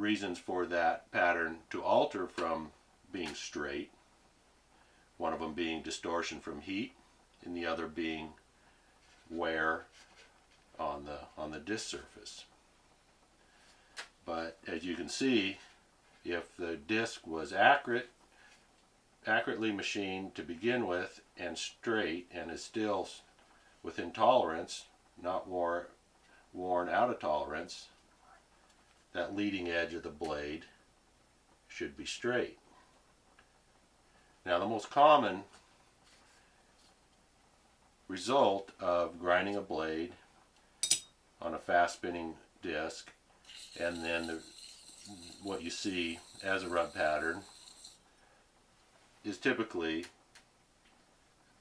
reasons for that pattern to alter from being straight, one of them being distortion from heat and the other being wear on the disc surface. But as you can see, if the disc was accurately machined to begin with and straight and is still within tolerance, not worn out of tolerance, that leading edge of the blade should be straight. Now, the most common result of grinding a blade on a fast spinning disc, and then what you see as a rub pattern, is typically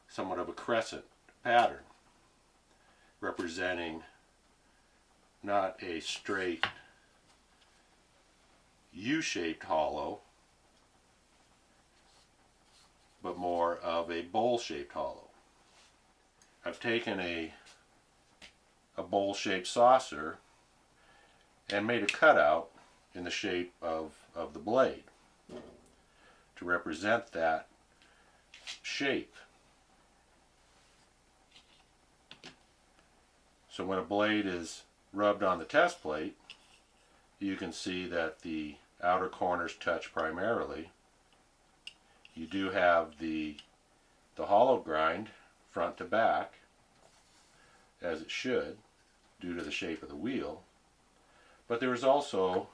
somewhat of a crescent pattern, representing not a straight U-shaped hollow, but more of a bowl-shaped hollow. I've taken a bowl-shaped saucer and made a cutout in the shape of the blade to represent that shape. So when a blade is rubbed on the test plate, you can see that the outer corners touch primarily. You do have the hollow grind front to back, as it should, due to the shape of the wheel, but there is also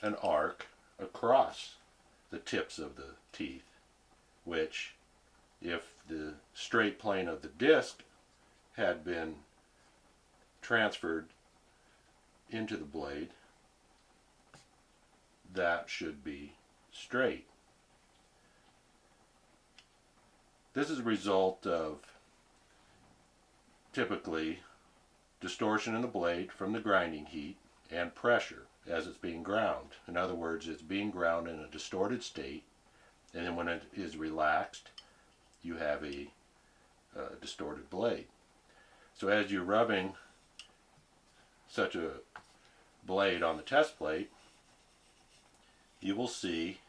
an arc across the tips of the teeth, which, if the straight plane of the disc had been transferred into the blade, that should be straight. This is a result of typically distortion in the blade from the grinding heat and pressure as it's being ground. In other words, it's being ground in a distorted state, and then when it is relaxed, you have a distorted blade. So as you're rubbing such a blade on the test plate, you will see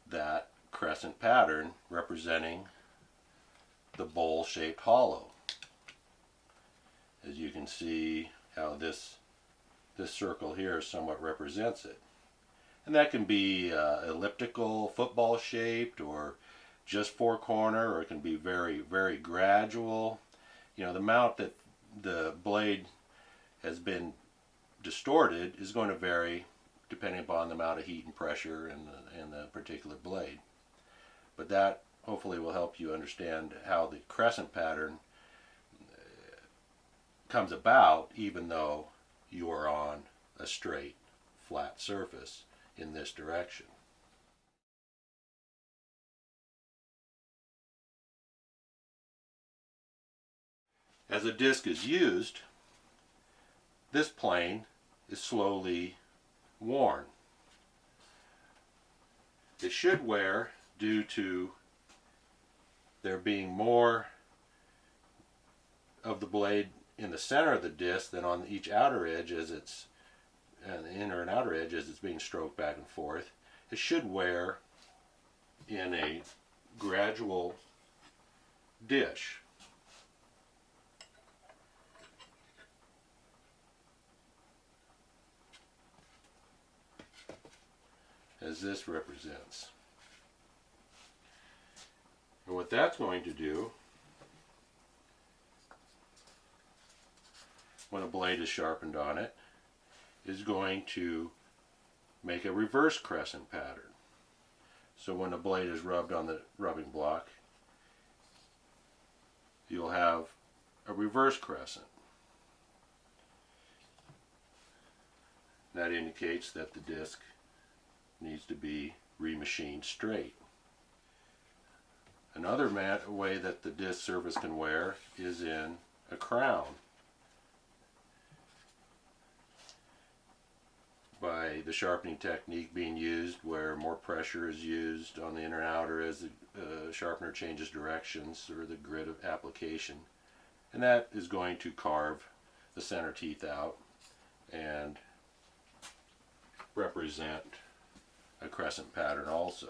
that crescent pattern representing the bowl-shaped hollow. As you can see how this circle here somewhat represents it. And that can be elliptical, football shaped, or just four corner, or it can be very, very gradual. You know, the amount that the blade has been distorted is going to vary depending upon the amount of heat and pressure in the particular blade. But that hopefully will help you understand how the crescent pattern comes about, even though you are on a straight, flat surface in this direction. As a disc is used, this plane is slowly worn. It should wear due to there being more of the blade in the center of the disc than on each outer edge, as it's the inner and outer edge as it's being stroked back and forth. It should wear in a gradual dish. As this represents. And what that's going to do, when a blade is sharpened on it, is going to make a reverse crescent pattern. So when the blade is rubbed on the rubbing block, you'll have a reverse crescent. That indicates that the disc needs to be remachined straight. Another way that the disc surface can wear is in a crown. By the sharpening technique being used, where more pressure is used on the inner and outer as the sharpener changes directions or the grid of application, and that is going to carve the center teeth out and represent a crescent pattern also.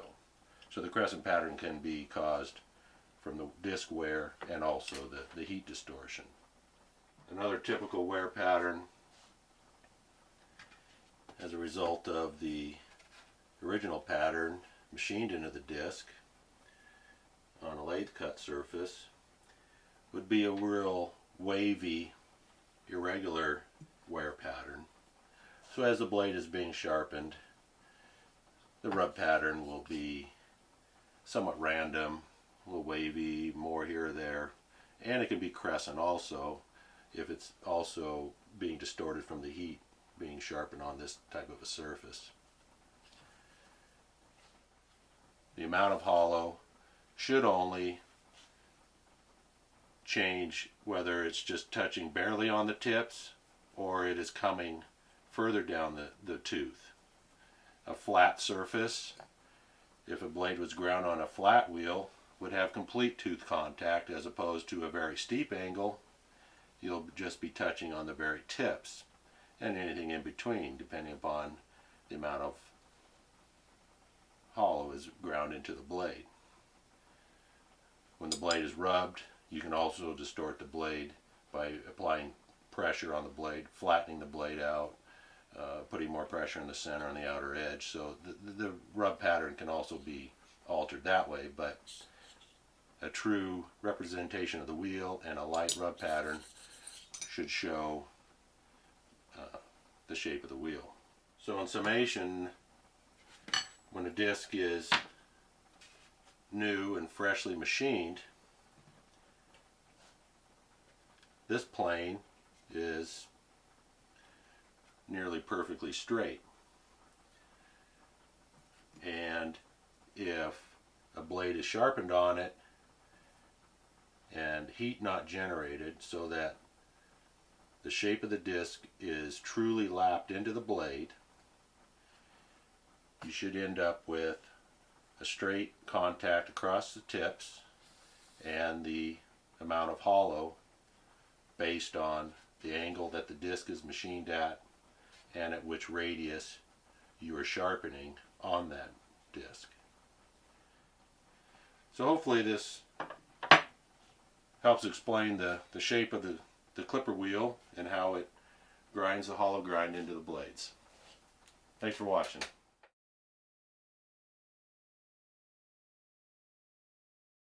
So the crescent pattern can be caused from the disc wear and also the heat distortion. Another typical wear pattern as a result of the original pattern machined into the disc on a lathe cut surface would be a real wavy, irregular wear pattern. So as the blade is being sharpened, the rub pattern will be somewhat random, a little wavy, more here or there, and it can be crescent also if it's also being distorted from the heat being sharpened on this type of a surface. The amount of hollow should only change whether it's just touching barely on the tips or it is coming further down the tooth. A flat surface, if a blade was ground on a flat wheel, would have complete tooth contact, as opposed to a very steep angle, you'll just be touching on the very tips and anything in between, depending upon the amount of hollow is ground into the blade. When the blade is rubbed, you can also distort the blade by applying pressure on the blade, flattening the blade out, putting more pressure in the center on the outer edge. So the rub pattern can also be altered that way, but a true representation of the wheel and a light rub pattern should show the shape of the wheel. So in summation, when a disc is new and freshly machined, this plane is nearly perfectly straight. And if a blade is sharpened on it and heat not generated so that the shape of the disc is truly lapped into the blade, you should end up with a straight contact across the tips and the amount of hollow based on the angle that the disc is machined at and at which radius you are sharpening on that disc. So hopefully this helps explain the shape of the clipper wheel and how it grinds the hollow grind into the blades. Thanks for watching.